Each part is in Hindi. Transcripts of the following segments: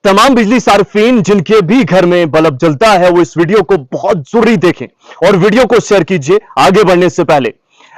तमाम बिजली सार्फिन जिनके भी घर में बल्ब जलता है वो इस वीडियो को बहुत जरूरी देखें और वीडियो को शेयर कीजिए आगे बढ़ने से पहले।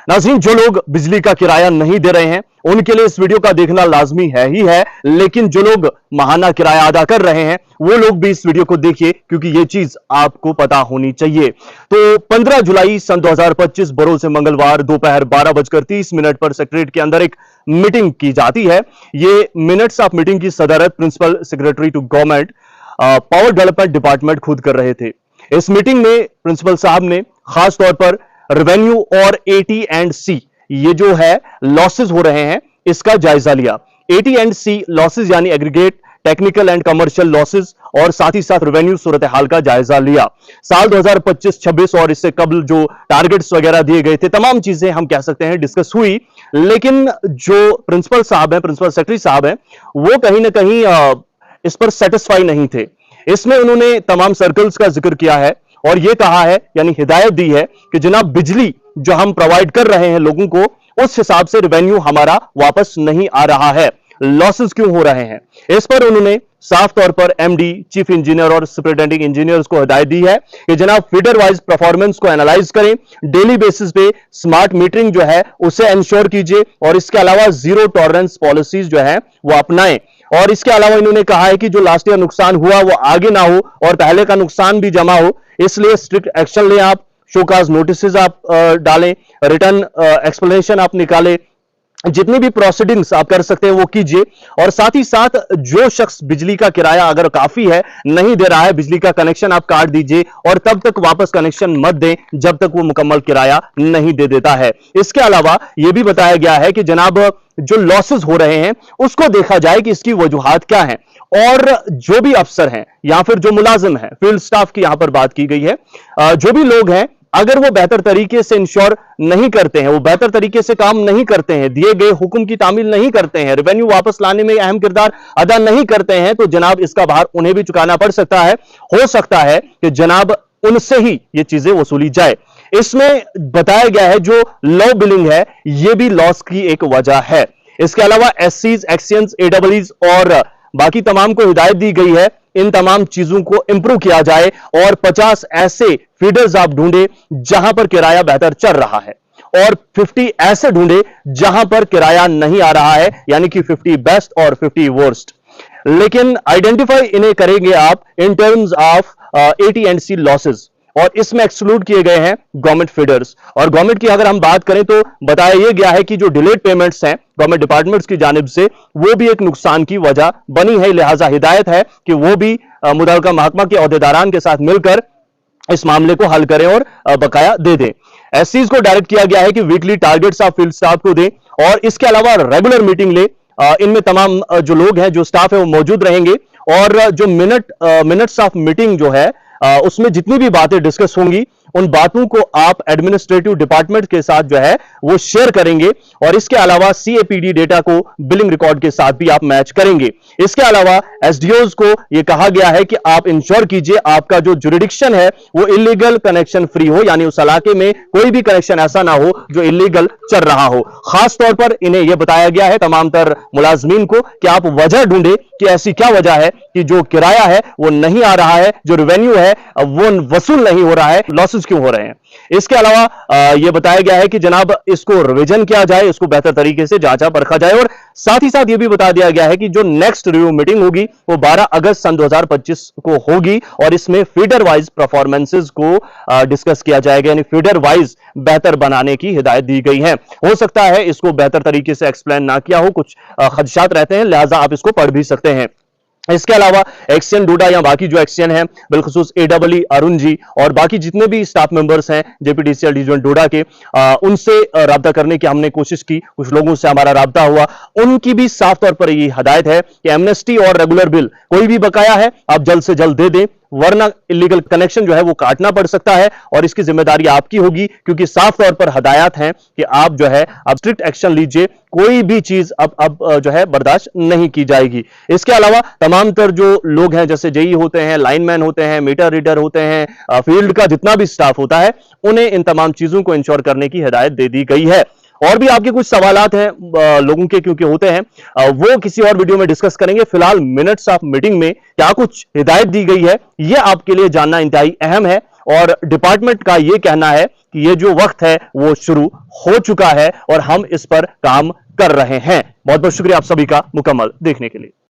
नाज़रीन, जो लोग बिजली का किराया नहीं दे रहे हैं उनके लिए इस वीडियो का देखना लाजमी है ही है, लेकिन जो लोग माहाना किराया अदा कर रहे हैं वो लोग भी इस वीडियो को देखिए क्योंकि ये चीज आपको पता होनी चाहिए। तो 15 जुलाई सन 2025 बरोज से मंगलवार दोपहर 12:30 पर सेक्रेटरीट के अंदर एक मीटिंग की जाती है। ये मिनट्स ऑफ मीटिंग की सदारत principal secretary to government power development department खुद कर रहे थे। इस मीटिंग में प्रिंसिपल साहब ने खास तौर पर रेवेन्यू और AT&C ये जो है लॉसेस हो रहे हैं इसका जायजा लिया। AT&C लॉसेस यानी aggregate technical and commercial losses और साथ ही साथ रेवेन्यू सूरत हाल का जायजा लिया। साल 2025-26 और इससे कबल जो टारगेट्स वगैरह दिए गए थे तमाम चीजें हम कह सकते हैं डिस्कस हुई, लेकिन जो प्रिंसिपल साहब हैं, प्रिंसिपल सेक्रेटरी साहब हैं, वो कहीं ना कहीं इस पर सेटिस्फाई नहीं थे। इसमें उन्होंने तमाम सर्कल्स का जिक्र किया है और यह कहा है यानी हिदायत दी है कि जनाब बिजली जो हम प्रोवाइड कर रहे हैं लोगों को उस हिसाब से रेवेन्यू हमारा वापस नहीं आ रहा है, लॉसेस क्यों हो रहे हैं। इस पर उन्होंने साफ तौर पर MD, चीफ इंजीनियर और सुपरिटेंडिंग इंजीनियर्स को हिदायत दी है कि जनाब फीडर वाइज परफॉर्मेंस को एनालाइज करें, डेली बेसिस पे स्मार्ट मीटरिंग जो है उसे इंश्योर कीजिए और इसके अलावा जीरो टॉलरेंस पॉलिसीज जो है वो अपनाएं। और इसके अलावा इन्होंने कहा है कि जो लास्ट ईयर नुकसान हुआ वो आगे ना हो और पहले का नुकसान भी जमा हो, इसलिए स्ट्रिक्ट एक्शन लें। आप शोकाज नोटिस आप डालें, रिटर्न एक्सप्लेनेशन आप निकालें, जितनी भी प्रोसीडिंग्स आप कर सकते हैं वो कीजिए। और साथ ही साथ जो शख्स बिजली का किराया अगर काफी है नहीं दे रहा है, बिजली का कनेक्शन आप काट दीजिए और तब तक वापस कनेक्शन मत दें जब तक वो मुकम्मल किराया नहीं दे देता है। इसके अलावा यह भी बताया गया है कि जनाब जो लॉसेस हो रहे हैं उसको देखा जाए कि इसकी वजूहात क्या है और जो भी अफसर हैं या फिर जो मुलाजिम हैं, फील्ड स्टाफ की यहां पर बात की गई है, जो भी लोग हैं अगर वो बेहतर तरीके से इंश्योर नहीं करते हैं, वो बेहतर तरीके से काम नहीं करते हैं, दिए गए हुक्म की तामील नहीं करते हैं, रेवेन्यू वापस लाने में अहम किरदार अदा नहीं करते हैं, तो जनाब इसका भार उन्हें भी चुकाना पड़ सकता है। हो सकता है कि जनाब उनसे ही ये चीजें वसूली जाए। इसमें बताया गया है जो लो बिलिंग है ये भी लॉस की एक वजह है। इसके अलावा SCs, एक्सियंस, AEEs और बाकी तमाम को हिदायत दी गई है इन तमाम चीजों को इंप्रूव किया जाए और 50 ऐसे फीडर्स आप ढूंढे जहां पर किराया बेहतर चल रहा है और 50 ऐसे ढूंढे जहां पर किराया नहीं आ रहा है, यानी कि 50 बेस्ट और 50 वर्स्ट। लेकिन आइडेंटिफाई इन्हें करेंगे आप in terms of AT&C losses और इसमें एक्सक्लूड किए गए हैं गवर्नमेंट फीडर्स। और गवर्नमेंट की अगर हम बात करें तो बताया यह गया है कि जो डिलेड पेमेंट्स हैं गवर्नमेंट डिपार्टमेंट्स की जानिब से वो भी एक नुकसान की वजह बनी है। लिहाजा हिदायत है कि वो भी मुतल्लिका महकमा के अहदेदारान के साथ मिलकर इस मामले को हल करें और बकाया दे दें। SCs को डायरेक्ट किया गया है कि weekly targets of field staff को दें और इसके अलावा रेगुलर मीटिंग ले। इनमें तमाम जो लोग हैं, जो स्टाफ है वो मौजूद रहेंगे और जो मिनट्स ऑफ मीटिंग जो है उसमें जितनी भी बातें डिस्कस होंगी उन बातों को आप एडमिनिस्ट्रेटिव डिपार्टमेंट के साथ जो है वो शेयर करेंगे और इसके अलावा CAPD डेटा को बिलिंग रिकॉर्ड के साथ भी आप मैच करेंगे। इसके अलावा SDOs को यह कहा गया है कि आप इंश्योर कीजिए आपका जो जुरिडिक्शन है वो इलीगल कनेक्शन फ्री हो, यानी उस इलाके में कोई भी कनेक्शन ऐसा ना हो जो इलीगल चल रहा हो। खास तौर पर इन्हें यह बताया गया है तमाम तर मुलाजमीन को कि आप वजह ढूंढे कि ऐसी क्या वजह है कि जो किराया है वो नहीं आ रहा है, जो रेवेन्यू है वो वसूल नहीं हो रहा है, लॉसेस क्यों हो रहे हैं। इसके अलावा यह बताया गया है कि जनाब इसको रिवीजन किया जाए, इसको बेहतर तरीके से जांचा परखा जाए और साथ ही साथ यह भी बता दिया गया है कि जो नेक्स्ट रिव्यू मीटिंग होगी वो 12 अगस्त सन 2025 को होगी और इसमें फीडर वाइज परफॉर्मेंसेस को डिस्कस किया जाएगा, यानी फीडर वाइज बेहतर बनाने की हिदायत दी गई है। हो सकता है इसको बेहतर तरीके से एक्सप्लेन ना किया हो, कुछ खदशात रहते हैं, लिहाजा आप इसको पढ़ भी सकते हैं। इसके अलावा एक्सियन डोडा या बाकी जो एक्सियन है बिलखुसूस AEE अरुण जी और बाकी जितने भी स्टाफ मेंबर्स हैं JPDCL डिवीजन डोडा के, उनसे राब्ता करने की हमने कोशिश की, कुछ लोगों से हमारा राब्ता हुआ। उनकी भी साफ तौर पर यह हदायत है कि एमनेस्टी और रेगुलर बिल कोई भी बकाया है आप जल्द से जल्द दे दें, वरना इलीगल कनेक्शन जो है वो काटना पड़ सकता है और इसकी जिम्मेदारी आपकी होगी, क्योंकि साफ तौर पर हदायत हैं कि आप जो है आप स्ट्रिक्ट एक्शन लीजिए, कोई भी चीज अब जो है बर्दाश्त नहीं की जाएगी। इसके अलावा तमाम तर जो लोग हैं जैसे जेई होते हैं, लाइनमैन होते हैं, मीटर रीडर होते हैं, फील्ड का जितना भी स्टाफ होता है, उन्हें इन तमाम चीजों को इंश्योर करने की हिदायत दे दी गई है। और भी आपके कुछ सवालात हैं लोगों के, क्योंकि होते हैं, वो किसी और वीडियो में डिस्कस करेंगे। फिलहाल मिनट्स ऑफ मीटिंग में क्या कुछ हिदायत दी गई है, यह आपके लिए जानना इंतहाई अहम है। और डिपार्टमेंट का यह कहना है कि यह जो वक्त है वो शुरू हो चुका है और हम इस पर काम कर रहे हैं। बहुत बहुत शुक्रिया आप सभी का मुकम्मल देखने के लिए।